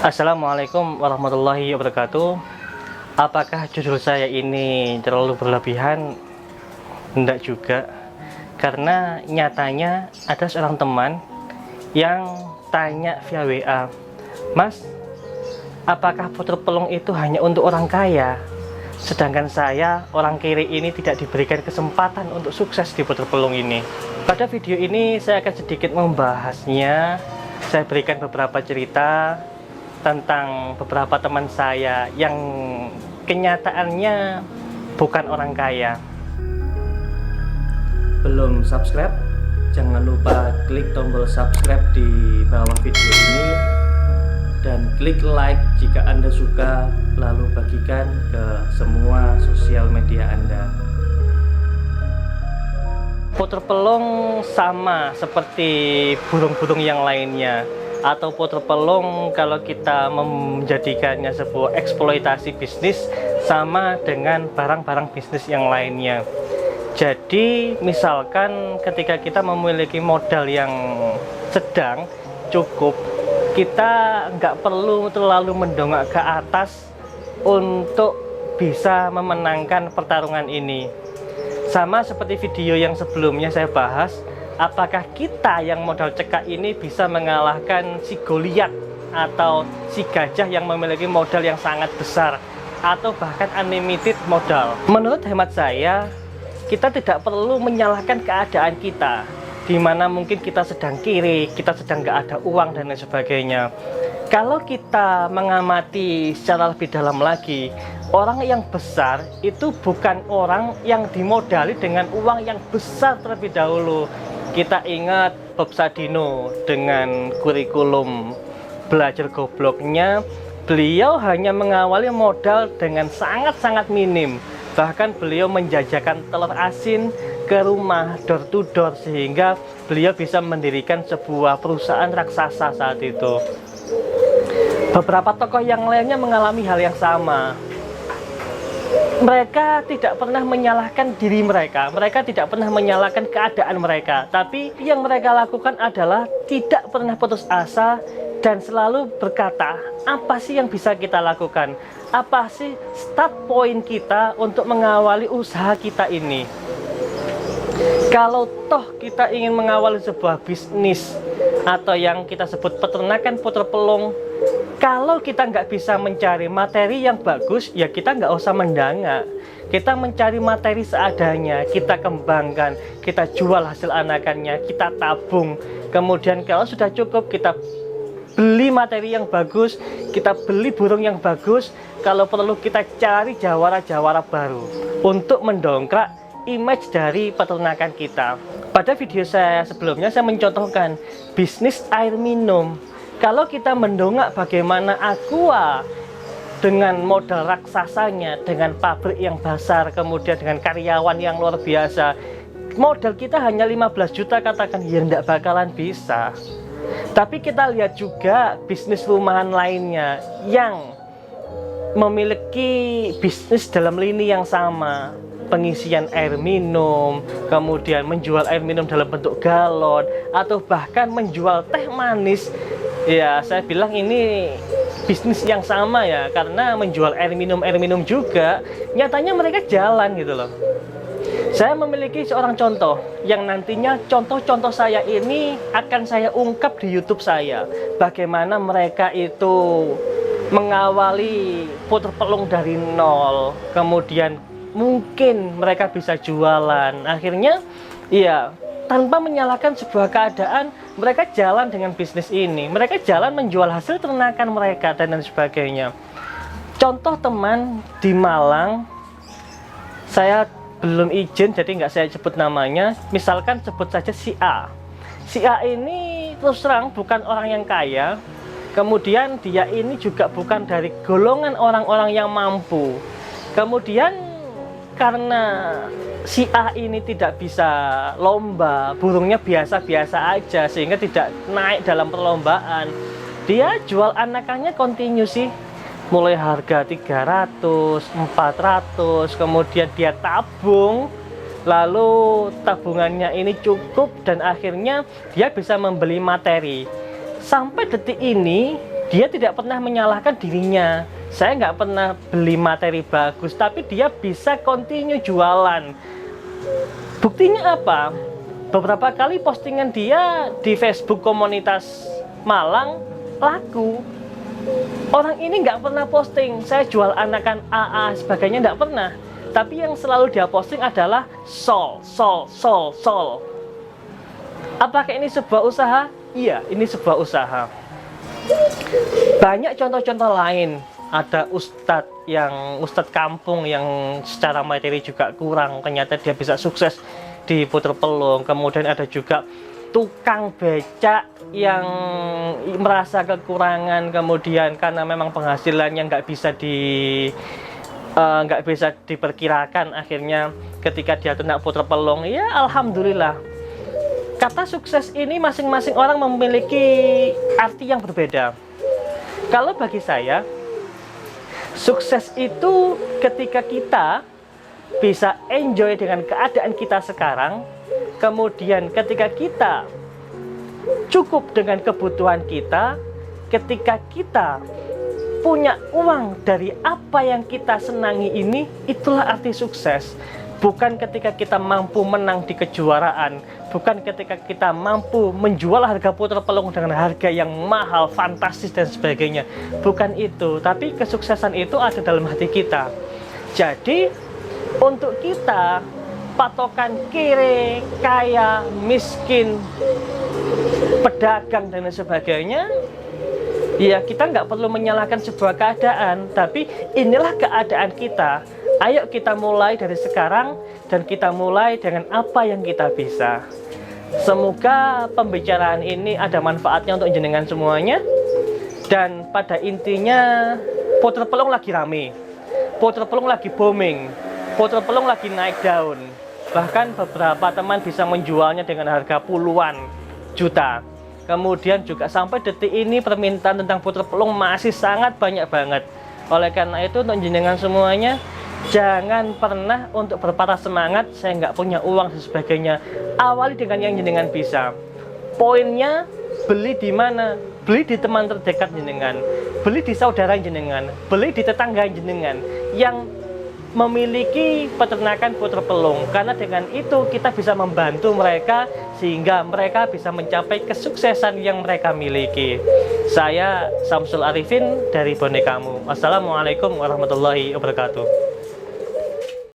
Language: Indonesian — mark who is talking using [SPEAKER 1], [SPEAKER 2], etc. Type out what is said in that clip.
[SPEAKER 1] Assalamualaikum warahmatullahi wabarakatuh. Apakah judul saya ini terlalu berlebihan? Tidak juga, karena nyatanya ada seorang teman yang tanya via WA, "Mas, apakah puter pelung itu hanya untuk orang kaya? Sedangkan saya, orang kiri ini, tidak diberikan kesempatan untuk sukses di puter pelung ini." Pada video ini saya akan sedikit membahasnya. Saya berikan beberapa cerita tentang beberapa teman saya yang kenyataannya bukan orang kaya. Belum subscribe? Jangan lupa klik tombol subscribe di bawah video ini dan klik like jika Anda suka, lalu bagikan ke semua sosial media Anda. Puter pelung sama seperti burung-burung yang lainnya, atau puter pelung kalau kita menjadikannya sebuah eksploitasi bisnis sama dengan barang-barang bisnis yang lainnya. Jadi misalkan ketika kita memiliki modal yang sedang cukup, kita nggak perlu terlalu mendongak ke atas untuk bisa memenangkan pertarungan ini. Sama seperti video yang sebelumnya saya bahas, apakah kita yang modal cekak ini bisa mengalahkan si Goliat atau si gajah yang memiliki modal yang sangat besar atau bahkan unlimited modal? Menurut hemat saya, kita tidak perlu menyalahkan keadaan kita, di mana mungkin kita sedang kiri, kita sedang nggak ada uang dan lain sebagainya. Kalau kita mengamati secara lebih dalam lagi, orang yang besar itu bukan orang yang dimodali dengan uang yang besar terlebih dahulu. Kita ingat Bob Sadino dengan kurikulum belajar gobloknya, beliau hanya mengawali modal dengan sangat-sangat minim. Bahkan beliau menjajakan telur asin ke rumah door to door sehingga beliau bisa mendirikan sebuah perusahaan raksasa saat itu. Beberapa tokoh yang lainnya mengalami hal yang sama. Mereka tidak pernah menyalahkan diri mereka, mereka tidak pernah menyalahkan keadaan mereka, tapi yang mereka lakukan adalah tidak pernah putus asa dan selalu berkata, apa sih yang bisa kita lakukan? Apa sih start point kita untuk mengawali usaha kita ini? Kalau toh kita ingin mengawali sebuah bisnis atau yang kita sebut peternakan puter pelung, kalau kita nggak bisa mencari materi yang bagus, ya kita nggak usah mendangak. Kita mencari materi seadanya, kita kembangkan, kita jual hasil anakannya, kita tabung. Kemudian kalau sudah cukup, kita beli materi yang bagus, kita beli burung yang bagus. Kalau perlu kita cari jawara-jawara baru untuk mendongkrak image dari peternakan kita. Pada video saya sebelumnya saya mencontohkan bisnis air minum. Kalau kita mendongak bagaimana Aqua dengan modal raksasanya, dengan pabrik yang besar, kemudian dengan karyawan yang luar biasa, modal kita hanya 15 juta katakan, ya tidak bakalan bisa. Tapi kita lihat juga bisnis rumahan lainnya yang memiliki bisnis dalam lini yang sama, pengisian air minum, kemudian menjual air minum dalam bentuk galon, atau bahkan menjual teh manis. Ya, saya bilang ini bisnis yang sama ya, karena menjual air minum juga, nyatanya mereka jalan gitu loh. Saya memiliki seorang contoh, yang nantinya contoh-contoh saya ini akan saya ungkap di YouTube saya. Bagaimana mereka itu mengawali puter pelung dari nol, kemudian mungkin mereka bisa jualan. Akhirnya, ya, tanpa menyalahkan sebuah keadaan, mereka jalan dengan bisnis ini. Mereka jalan menjual hasil ternakan mereka dan lain sebagainya. Contoh teman di Malang, saya belum izin jadi nggak saya sebut namanya. Misalkan sebut saja si A. Si A ini terus terang bukan orang yang kaya. Kemudian dia ini juga bukan dari golongan orang-orang yang mampu. Kemudian karena si A ini tidak bisa lomba, burungnya biasa-biasa aja sehingga tidak naik dalam perlombaan, dia jual anakannya kontinu sih, mulai harga 300, 400, kemudian dia tabung, lalu tabungannya ini cukup dan akhirnya dia bisa membeli materi. Sampai detik ini dia tidak pernah menyalahkan dirinya. Saya nggak pernah beli materi bagus, tapi dia bisa continue jualan. Buktinya apa? Beberapa kali postingan dia di Facebook komunitas Malang laku. Orang ini nggak pernah posting saya jual anakan AA sebagainya, nggak pernah. Tapi yang selalu dia posting adalah sol. Apakah ini sebuah usaha? Iya, ini sebuah usaha. Banyak contoh-contoh lain. Ada ustadz kampung yang secara materi juga kurang, ternyata dia bisa sukses di Puter Pelung. Kemudian ada juga tukang becak yang merasa kekurangan, kemudian karena memang penghasilannya nggak bisa diperkirakan, akhirnya ketika dia ternak Puter Pelung, ya alhamdulillah. Kata sukses ini masing-masing orang memiliki arti yang berbeda. Kalau bagi saya, sukses itu ketika kita bisa enjoy dengan keadaan kita sekarang, kemudian ketika kita cukup dengan kebutuhan kita, ketika kita punya uang dari apa yang kita senangi ini, itulah arti sukses. Bukan ketika kita mampu menang di kejuaraan, bukan ketika kita mampu menjual harga Puter Pelung dengan harga yang mahal, fantastis dan sebagainya. Bukan itu, tapi kesuksesan itu ada dalam hati kita. Jadi untuk kita, patokan kere, kaya, miskin, pedagang dan sebagainya, ya kita nggak perlu menyalahkan sebuah keadaan, tapi inilah keadaan kita. Ayo kita mulai dari sekarang dan kita mulai dengan apa yang kita bisa. Semoga pembicaraan ini ada manfaatnya untuk jenengan semuanya. Dan pada intinya, Puter Pelung lagi rame, Puter Pelung lagi booming, Puter Pelung lagi naik daun. Bahkan beberapa teman bisa menjualnya dengan harga puluhan juta. Kemudian juga sampai detik ini permintaan tentang Puter Pelung masih sangat banyak banget. Oleh karena itu, untuk jenengan semuanya, jangan pernah untuk berpatah semangat, saya nggak punya uang dan sebagainya. Awali dengan yang jenengan bisa. Poinnya, beli di mana? Beli di teman terdekat jenengan, beli di saudara jenengan, beli di tetangga jenengan yang memiliki peternakan Puter Pelung. Karena dengan itu kita bisa membantu mereka sehingga mereka bisa mencapai kesuksesan yang mereka miliki. Saya Samsul Arifin dari Bonekamu. Assalamualaikum warahmatullahi wabarakatuh.